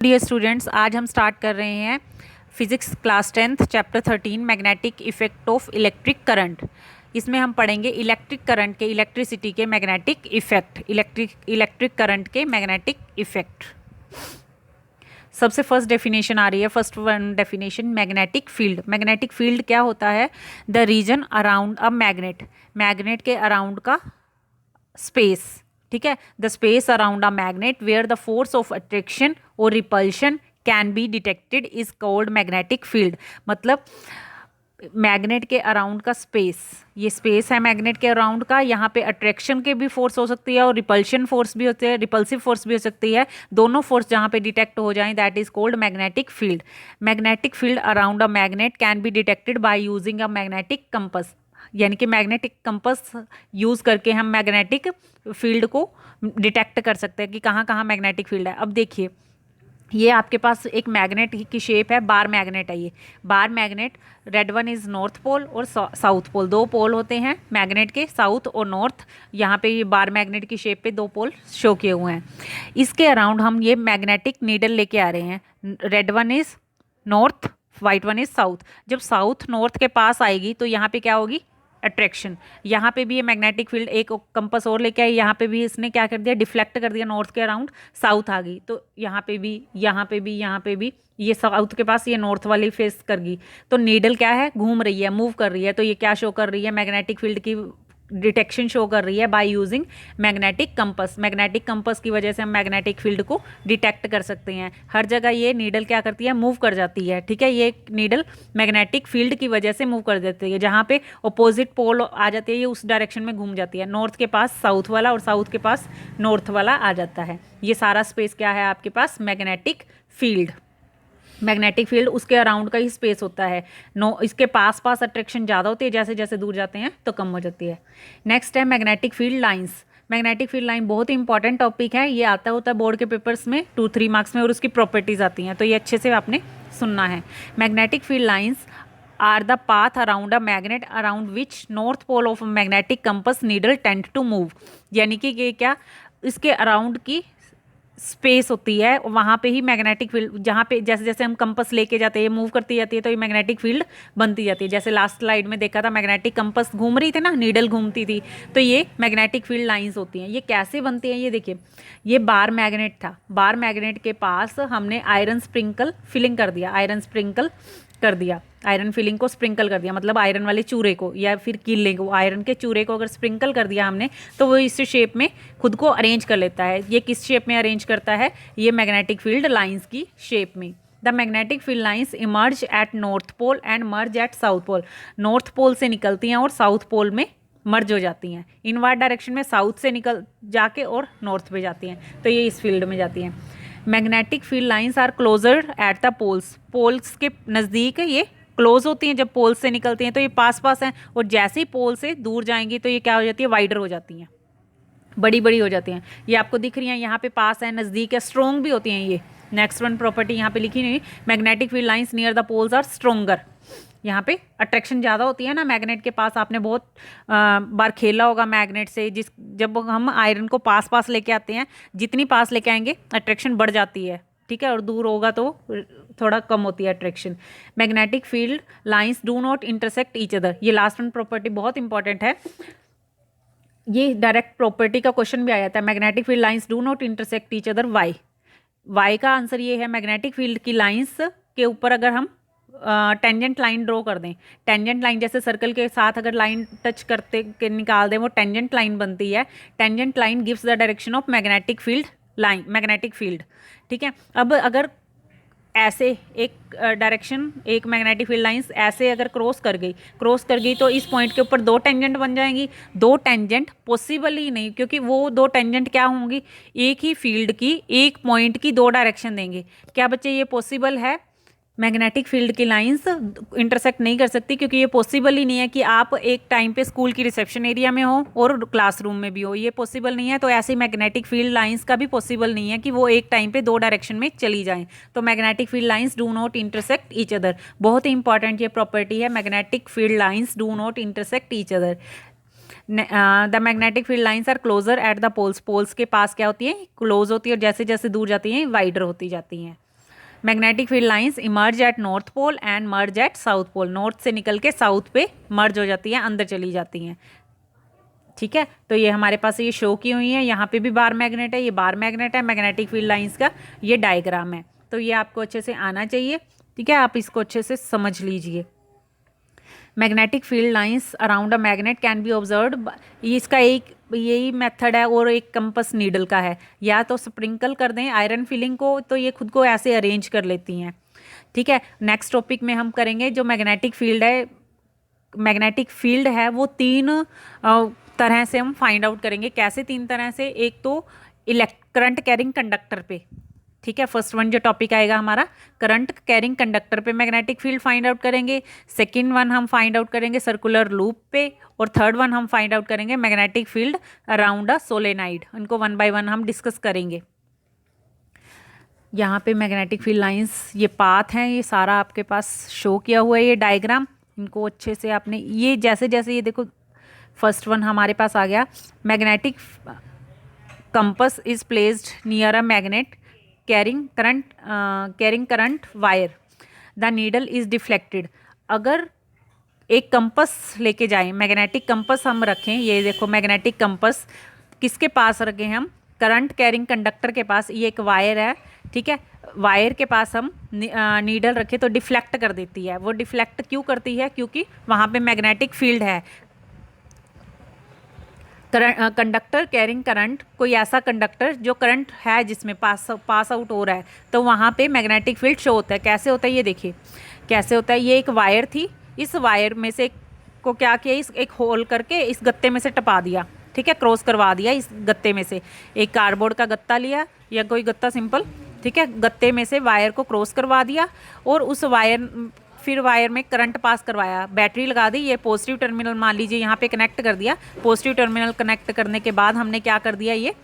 Dear students, आज हम start कर रहे हैं physics class 10th chapter 13 magnetic effect of electric current. इसमें हम पढ़ेंगे इलेक्ट्रिक करंट के, इलेक्ट्रिसिटी के मैग्नेटिक इफेक्ट, इलेक्ट्रिक करंट के मैग्नेटिक इफेक्ट। सबसे फर्स्ट डेफिनेशन आ रही है, first one definition, magnetic field. Magnetic field क्या होता है? The region around a magnet, magnet के अराउंड का स्पेस। ठीक है, the space around a magnet where the force of attraction और repulsion can be detected is called magnetic field. मतलब मैग्नेट के अराउंड का स्पेस, ये स्पेस है मैग्नेट के अराउंड का, यहाँ पे अट्रैक्शन के भी फोर्स हो सकती है और रिपल्शन फोर्स भी होते हैं, रिपल्सिव फोर्स भी हो सकती है। दोनों फोर्स जहाँ पे डिटेक्ट हो जाएं, that is called magnetic field. Magnetic field around a magnet can be detected by using a magnetic compass, यानी कि मैग्नेटिक कंपस यूज़ करके हम मैग्नेटिक फील्ड को डिटेक्ट कर सकते हैं कि कहाँ कहाँ मैग्नेटिक फील्ड है। अब देखिए, ये आपके पास एक मैग्नेट की शेप है, बार मैग्नेट है ये bar magnet. Red one is north pole और साउथ पोल, दो पोल होते हैं मैग्नेट के, साउथ और नॉर्थ। यहाँ पे ये बार मैग्नेट की शेप पे दो पोल शो किए हुए हैं। इसके अराउंड हम ये मैग्नेटिक नीडल लेके आ रहे हैं। Red one is north, white one is south. जब साउथ नॉर्थ के पास आएगी तो यहाँ पे क्या होगी? अट्रैक्शन। यहाँ पे भी ये मैग्नेटिक फील्ड एक कंपस और लेके आई, यहाँ पे भी इसने क्या कर दिया? डिफ्लेक्ट कर दिया, नॉर्थ के अराउंड साउथ आ गई। तो यहाँ पे भी, यहाँ पे भी, यहाँ पे भी ये साउथ के पास ये नॉर्थ वाली फेस कर गई। तो नीडल क्या है? घूम रही है, मूव कर रही है। तो ये क्या शो कर रही है? मैग्नेटिक फील्ड की डिटेक्शन शो कर रही है by using magnetic compass. Magnetic compass की वजह से हम मैग्नेटिक फील्ड को डिटेक्ट कर सकते हैं। हर जगह ये नीडल क्या करती है? मूव कर जाती है। ठीक है, ये नीडल मैग्नेटिक फील्ड की वजह से मूव कर जाती है। जहाँ पे अपोजिट पोल आ जाती है, ये उस डायरेक्शन में घूम जाती है। नॉर्थ के पास साउथ वाला और साउथ के पास नॉर्थ वाला आ जाता है। ये सारा स्पेस क्या है आपके पास? Magnetic field. मैग्नेटिक फील्ड उसके अराउंड का ही स्पेस होता है। नो, इसके पास पास अट्रैक्शन ज़्यादा होती है, जैसे जैसे दूर जाते हैं तो कम हो जाती है। नेक्स्ट है magnetic field lines. Magnetic field line बहुत ही इंपॉर्टेंट टॉपिक है, ये आता होता है बोर्ड के पेपर्स में 2-3 मार्क्स में, और उसकी प्रॉपर्टीज आती हैं, तो ये अच्छे से आपने सुनना है। Magnetic field lines are the path around a magnet around which north pole of magnetic compass needle tend to move. यानी कि ये क्या? इसके अराउंड की स्पेस होती है, वहाँ पे ही मैग्नेटिक फील्ड, जहाँ पे जैसे जैसे हम कंपस लेके जाते हैं, मूव करती जाती है, तो ये मैग्नेटिक फील्ड बनती जाती है। जैसे लास्ट स्लाइड में देखा था, मैग्नेटिक कंपस घूम रही थी ना, नीडल घूमती थी, तो ये मैग्नेटिक फील्ड लाइंस होती हैं। ये कैसे बनती हैं? ये देखिए, ये बार मैग्नेट था, बार मैग्नेट के पास हमने आयरन स्प्रिंकल फिलिंग कर दिया, आयरन स्प्रिंकल कर दिया, आयरन फिलिंग को स्प्रिंकल कर दिया, मतलब आयरन वाले चूरे को या फिर कीले को, आयरन के चूरे को अगर स्प्रिंकल कर दिया हमने, तो वो इस शेप में खुद को अरेंज कर लेता है। ये किस शेप में अरेंज करता है? ये मैग्नेटिक फील्ड लाइंस की शेप में। The magnetic field lines emerge at north pole and merge at south pole. North pole से निकलती हैं और साउथ पोल में मर्ज हो जाती हैं। इनवर्ड डायरेक्शन में साउथ से निकल जाके और नॉर्थ पे जाती हैं, तो ये इस फील्ड में जाती हैं। Magnetic field lines are closer at the poles. Poles के नज़दीक ये क्लोज होती हैं, जब पोल से निकलती हैं तो ये पास पास हैं, और जैसे ही पोल से दूर जाएंगी तो ये क्या हो जाती है? वाइडर हो जाती हैं, बड़ी बड़ी हो जाती हैं। ये आपको दिख रही हैं, यहाँ पे पास है, नज़दीक है, स्ट्रोंग भी होती हैं ये। नेक्स्ट वन प्रॉपर्टी यहाँ पे लिखी नहीं, magnetic field lines near the poles are stronger. यहाँ पे अट्रैक्शन ज़्यादा होती है ना मैग्नेट के पास। आपने बहुत बार खेला होगा मैग्नेट से, जब हम आयरन को पास पास लेके आते हैं, जितनी पास लेके आएंगे अट्रैक्शन बढ़ जाती है। ठीक है, और दूर होगा तो थोड़ा कम होती है attraction. Magnetic field lines do not intersect each other. ये लास्ट वन प्रॉपर्टी बहुत इंपॉर्टेंट है, ये डायरेक्ट प्रॉपर्टी का क्वेश्चन भी आया था। Magnetic field lines do not intersect each other, why? Why का आंसर ये है, मैग्नेटिक फील्ड की लाइंस के ऊपर अगर हम टेंजेंट लाइन ड्रॉ कर दें, टेंजेंट लाइन जैसे सर्कल के साथ अगर लाइन टच करते के निकाल दें, वो टेंजेंट लाइन बनती है। Tangent line gives the direction of magnetic field line, magnetic field. ठीक है, अब अगर ऐसे एक डायरेक्शन, एक मैग्नेटिक फील्ड लाइंस ऐसे अगर क्रॉस कर गई तो इस पॉइंट के ऊपर दो टेंजेंट बन जाएंगी। दो टेंजेंट पॉसिबल ही नहीं, क्योंकि वो दो टेंजेंट क्या होंगी? एक ही फील्ड की, एक पॉइंट की दो डायरेक्शन देंगे। क्या बच्चे ये पॉसिबल है? मैग्नेटिक फील्ड की लाइंस इंटरसेक्ट नहीं कर सकती, क्योंकि ये पॉसिबल ही नहीं है कि आप एक टाइम पे स्कूल की रिसेप्शन एरिया में हो और क्लासरूम में भी हो, ये पॉसिबल नहीं है। तो ऐसे मैग्नेटिक फील्ड लाइंस का भी पॉसिबल नहीं है कि वो एक टाइम पे दो डायरेक्शन में चली जाएं। तो magnetic field lines do not intersect each other, बहुत ही इंपॉर्टेंट ये प्रॉपर्टी है। Magnetic field lines do not intersect each other. The magnetic field lines are closer at the poles. Poles के पास क्या होती है? क्लोज होती है, और जैसे जैसे दूर जाती हैं वाइडर होती जाती हैं। Magnetic field lines emerge at north pole and merge at south pole, north से निकल के साउथ पे मर्ज हो जाती है, अंदर चली जाती हैं। ठीक है, तो ये हमारे पास ये शो की हुई है, यहाँ पे भी बार मैग्नेट है, ये बार मैग्नेट है, मैग्नेटिक फील्ड लाइंस का ये डायग्राम है। तो ये आपको अच्छे से आना चाहिए। ठीक है, आप इसको अच्छे से समझ लीजिए। Magnetic field lines around a magnet can be observed, इसका एक यही मेथड है, और एक कंपस नीडल का है। या तो स्प्रिंकल कर दें आयरन फिलिंग को, तो ये खुद को ऐसे अरेंज कर लेती हैं। ठीक है, नेक्स्ट टॉपिक में हम करेंगे जो मैग्नेटिक फील्ड है, मैग्नेटिक फील्ड है वो तीन तरह से हम फाइंड आउट करेंगे। कैसे? तीन तरह से। एक तो करंट कैरिंग कंडक्टर पे। ठीक है, फर्स्ट वन जो टॉपिक आएगा हमारा, करंट कैरिंग कंडक्टर पे मैग्नेटिक फील्ड फाइंड आउट करेंगे। सेकंड वन हम फाइंड आउट करेंगे सर्कुलर लूप पे, और थर्ड वन हम फाइंड आउट करेंगे मैग्नेटिक फील्ड अराउंड अ सोलेनाइड। इनको वन बाय वन हम डिस्कस करेंगे। यहाँ पे मैग्नेटिक फील्ड लाइंस ये पाथ हैं, ये सारा आपके पास शो किया हुआ है ये डायग्राम। इनको अच्छे से आपने ये जैसे जैसे ये देखो, फर्स्ट वन हमारे पास आ गया, magnetic compass is placed near a magnet carrying current wire, the needle is deflected. अगर एक कंपस लेके जाएं, मैग्नेटिक कंपस हम रखें, ये देखो मैग्नेटिक कंपस किसके पास रखें हम, करंट कैरिंग कंडक्टर के पास, ये एक वायर है। ठीक है, वायर के पास हम नीडल रखें तो डिफ्लेक्ट कर देती है। वो डिफ्लेक्ट क्यों करती है? क्योंकि वहाँ पे मैग्नेटिक फील्ड है। कंडक्टर कैरिंग करंट, कोई ऐसा कंडक्टर जो करंट है जिसमें पास आउट हो रहा है, तो वहाँ पे मैग्नेटिक फील्ड शो होता है। कैसे होता है ये देखिए कैसे होता है। ये एक वायर थी, इस वायर में से को क्या किया, इस एक होल करके इस गत्ते में से टपा दिया। ठीक है, क्रॉस करवा दिया इस गत्ते में से। एक कार्डबोर्ड का गत्ता लिया या कोई गत्ता सिंपल, ठीक है, गत्ते में से वायर को क्रॉस करवा दिया, और उस फिर वायर में करंट पास करवाया, बैटरी लगा दी, ये पॉजिटिव टर्मिनल मान लीजिए यहाँ पे कनेक्ट कर दिया। पॉजिटिव टर्मिनल कनेक्ट करने के बाद हमने क्या कर दिया, ये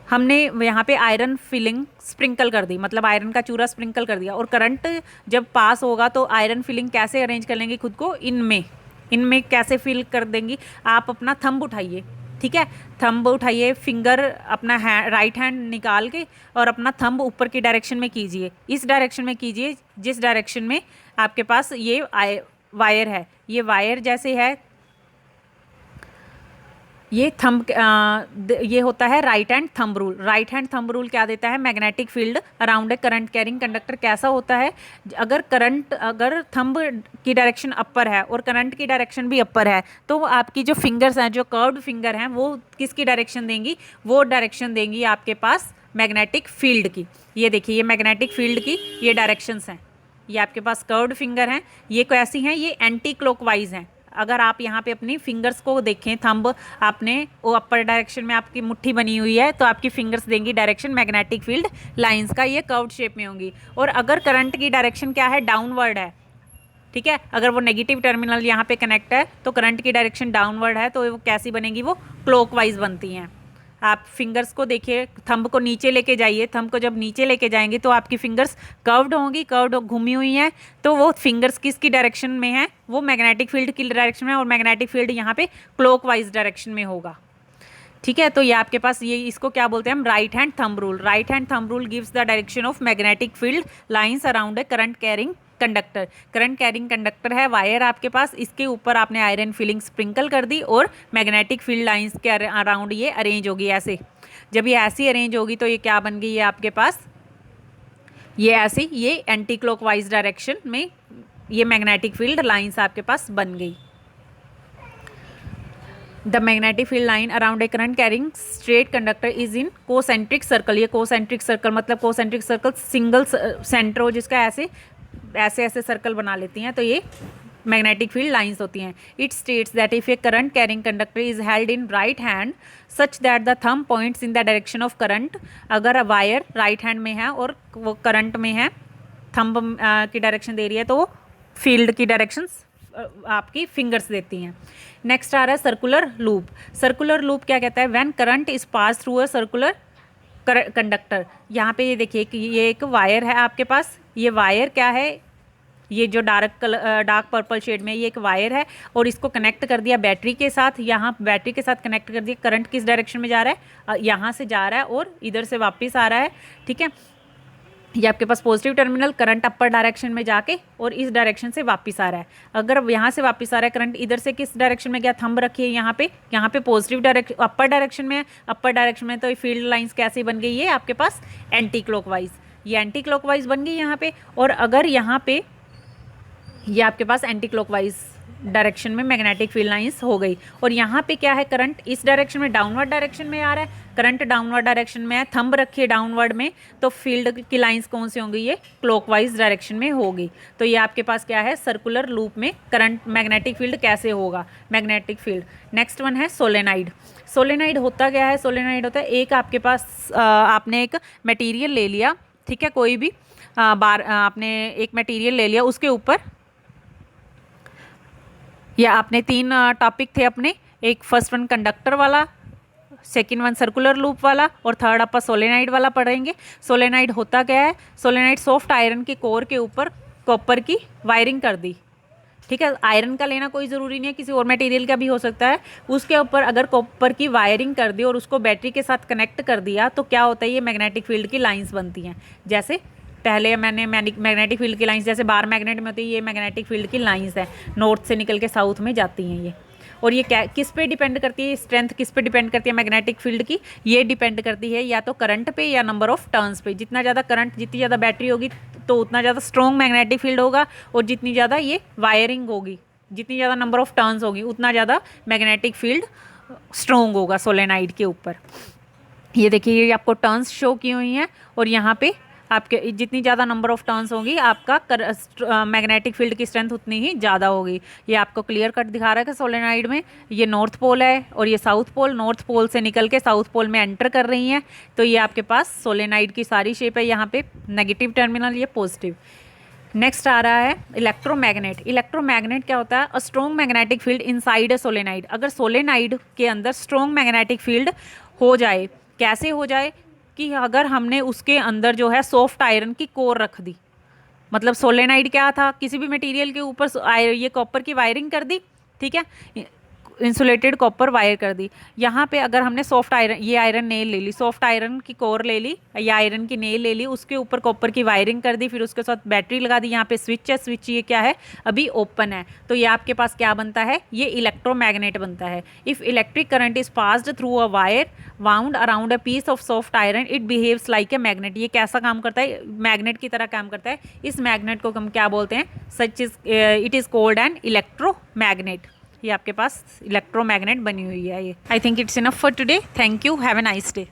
हमने यहाँ पे आयरन फिलिंग स्प्रिंकल कर दी, मतलब आयरन का चूरा स्प्रिंकल कर दिया। और करंट जब पास होगा तो आयरन फिलिंग कैसे अरेंज कर लेंगे खुद को, इनमें कैसे फिल कर देंगी। आप अपना थंब उठाइए, ठीक है, थंब उठाइए, फिंगर अपना राइट हैंड निकाल के और अपना थंब ऊपर की डायरेक्शन में कीजिए, इस डायरेक्शन में कीजिए जिस डायरेक्शन में आपके पास ये वायर है। ये वायर जैसे है, ये ये होता है right hand thumb rule. Right hand thumb rule क्या देता है, magnetic field around a current carrying conductor कैसा होता है, अगर थंब की डायरेक्शन अपर है और करंट की डायरेक्शन भी अपर है, तो आपकी जो फिंगर्स हैं, जो कर्व्ड फिंगर हैं, वो किसकी डायरेक्शन देंगी, वो डायरेक्शन देंगी आपके पास मैग्नेटिक फील्ड की। ये देखिए, ये मैग्नेटिक फील्ड की ये डायरेक्शंस हैं। ये आपके पास कर्व्ड फिंगर हैं, ये कैसी हैं, ये एंटी क्लॉकवाइज हैं। अगर आप यहाँ पे अपनी फिंगर्स को देखें, थंब आपने वो अपर डायरेक्शन में आपकी मुट्ठी बनी हुई है, तो आपकी फिंगर्स देंगी डायरेक्शन मैग्नेटिक फील्ड लाइंस का, ये कर्व्ड शेप में होंगी। और अगर करंट की डायरेक्शन क्या है, डाउनवर्ड है, ठीक है, अगर वो नेगेटिव टर्मिनल यहाँ पे कनेक्ट है तो करंट की डायरेक्शन डाउनवर्ड है, तो वो कैसी बनेगी, वो क्लॉकवाइज बनती हैं। आप फिंगर्स को देखिए, थंब को नीचे लेके जाइए, थंब को जब नीचे लेके जाएंगे तो आपकी फिंगर्स कर्व्ड होंगी, कर्व्ड घूमी हुई हैं, तो वो फिंगर्स किसकी डायरेक्शन में है, वो मैग्नेटिक फील्ड की डायरेक्शन में, और मैग्नेटिक फील्ड यहाँ पे क्लॉकवाइज डायरेक्शन में होगा। ठीक है, तो ये आपके पास ये इसको क्या बोलते हैं हम, right hand thumb rule. Right hand thumb rule gives the direction of magnetic field lines around a current carrying conductor. Current carrying conductor है, वायर आपके पास, इसके ऊपर आपने आयरन फिलिंग स्प्रिंकल कर दी और मैग्नेटिक फील्ड लाइंस के अराउंड ये arrange होगी ऐसे। जब ये ऐसी अरेंज होगी तो ये क्या बन गई, ये आपके पास ये ऐसी, ये एंटी क्लॉकवाइज डायरेक्शन में ये मैग्नेटिक फील्ड लाइंस आपके पास बन गई। The magnetic field line around a current carrying straight conductor is in concentric circle. ये कोसेंट्रिक सर्कल मतलब कोसेंट्रिक सर्कल सिंगल सेंटर हो जिसका ऐसे ऐसे ऐसे सर्कल बना लेती हैं, तो ये मैग्नेटिक फील्ड लाइंस होती हैं। It states that if A current carrying conductor is held in right hand such that the thumb points in the direction of current, अगर वायर राइट हैंड में है और वो करंट में है, थंब की डायरेक्शन दे रही है, तो वो फील्ड की डायरेक्शन आपकी फिंगर्स देती हैं। नेक्स्ट आ रहा है सर्कुलर लूप। सर्कुलर लूप क्या कहता है, when current is pass through a circular conductor. यहाँ पे ये देखिए कि ये एक वायर है आपके पास, ये वायर क्या है, ये जो डार्क पर्पल शेड में ये एक वायर है, और इसको कनेक्ट कर दिया बैटरी के साथ। यहाँ बैटरी के साथ कनेक्ट कर दिया, करंट किस डायरेक्शन में जा रहा है, यहाँ से जा रहा है और इधर से वापस आ रहा है, ठीक है। ये आपके पास positive terminal, current upper direction में जाके और इस डायरेक्शन से वापस आ रहा है। अगर यहाँ से वापस आ रहा है करंट, इधर से किस डायरेक्शन में गया, थंब रखिए यहाँ पे पॉजिटिव डायरेक्शन अपर डायरेक्शन में है, अपर डायरेक्शन में, तो ये फील्ड लाइंस कैसे बन गई है आपके पास एंटी क्लॉकवाइज, ये एंटी क्लॉकवाइज बन गई यहाँ पे। और अगर यहाँ पे ये आपके पास एंटी क्लॉकवाइज डायरेक्शन में मैग्नेटिक फील्ड लाइंस हो गई, और यहाँ पे क्या है, करंट इस डायरेक्शन में डाउनवर्ड डायरेक्शन में आ रहा है, करंट डाउनवर्ड डायरेक्शन में है, थंब रखिए डाउनवर्ड में, तो फील्ड की लाइंस कौन सी होंगी, ये क्लॉकवाइज डायरेक्शन में होगी। तो ये आपके पास क्या है, सर्कुलर लूप में करंट मैग्नेटिक फील्ड कैसे होगा, मैग्नेटिक फील्ड। नेक्स्ट वन है सोलेनाइड। सोलेनाइड होता क्या है, सोलेनाइड होता है एक आपके पास आपने एक मटेरियल ले लिया, ठीक है, कोई भी आपने एक मटेरियल ले लिया, उसके ऊपर या आपने 3 टॉपिक थे अपने, एक फर्स्ट वन कंडक्टर वाला, सेकंड वन सर्कुलर लूप वाला, और थर्ड अपन सोलेनाइड वाला पढ़ेंगे। सोलेनाइड होता क्या है, सोलेनाइड सॉफ्ट आयरन के कोर के ऊपर कॉपर की वायरिंग कर दी, ठीक है, आयरन का लेना कोई ज़रूरी नहीं है, किसी और मटेरियल का भी हो सकता है, उसके ऊपर अगर कॉपर की वायरिंग कर दी और उसको बैटरी के साथ कनेक्ट कर दिया तो क्या होता है, ये मैग्नेटिक फील्ड की लाइंस बनती हैं। जैसे पहले मैंने मैग्नेटिक फील्ड की लाइंस जैसे बार मैग्नेट में होती है, ये मैग्नेटिक फील्ड की लाइंस है, नॉर्थ से निकल के साउथ में जाती हैं ये। और ये क्या किस पे डिपेंड करती है, स्ट्रेंथ किस पे डिपेंड करती है मैग्नेटिक फील्ड की, ये डिपेंड करती है या तो करंट पे या नंबर ऑफ टर्न्स पे। जितना ज़्यादा करंट, जितनी ज़्यादा बैटरी होगी तो उतना ज़्यादा स्ट्रॉन्ग मैग्नेटिक फील्ड होगा, और जितनी ज़्यादा ये वायरिंग होगी, जितनी ज़्यादा नंबर ऑफ टर्न्स होगी, उतना ज़्यादा मैग्नेटिक फील्ड स्ट्रॉन्ग होगा सोलेनाइड के ऊपर। ये देखिए, ये आपको टर्न्स शो की हुई हैं, और यहाँ पे आपके जितनी ज़्यादा नंबर ऑफ टर्न्स होंगी आपका मैग्नेटिक फील्ड की स्ट्रेंथ उतनी ही ज़्यादा होगी। ये आपको क्लियर कट दिखा रहा है कि सोलेनाइड में ये नॉर्थ पोल है और ये साउथ पोल, नॉर्थ पोल से निकल के साउथ पोल में एंटर कर रही हैं। तो ये आपके पास सोलेनाइड की सारी शेप है, यहाँ पे नेगेटिव टर्मिनल, ये पॉजिटिव। नेक्स्ट आ रहा है इलेक्ट्रोमैग्नेट। इलेक्ट्रोमैग्नेट क्या होता है, a strong magnetic field inside a solenoid. अगर सोलेनाइड के अंदर स्ट्रॉन्ग मैग्नेटिक फील्ड हो जाए, कैसे हो जाए कि अगर हमने उसके अंदर जो है सॉफ्ट आयरन की कोर रख दी, मतलब सोलेनाइड क्या था, किसी भी मटेरियल के ऊपर ये कॉपर की वायरिंग कर दी, ठीक है, इंसुलेटेड कॉपर वायर कर दी। यहाँ पे अगर हमने सॉफ्ट आयरन, ये आयरन नेल ले ली, सॉफ्ट आयरन की कोर ले ली या आयरन की नेल ले ली, उसके ऊपर कॉपर की वायरिंग कर दी, फिर उसके साथ बैटरी लगा दी, यहाँ पे स्विच है, स्विच ये क्या है, अभी ओपन है, तो ये आपके पास क्या बनता है, ये इलेक्ट्रोमैग्नेट बनता है। If electric current is passed through a wire wound around a piece of soft iron it behaves like a magnet. ये कैसा काम करता है, मैग्नेट की तरह काम करता है। इस मैग्नेट को हम क्या बोलते हैं, such is it is called an electromagnet. ये आपके पास इलेक्ट्रोमैग्नेट बनी हुई है ये। I think it's enough for today. Thank you, have a nice day.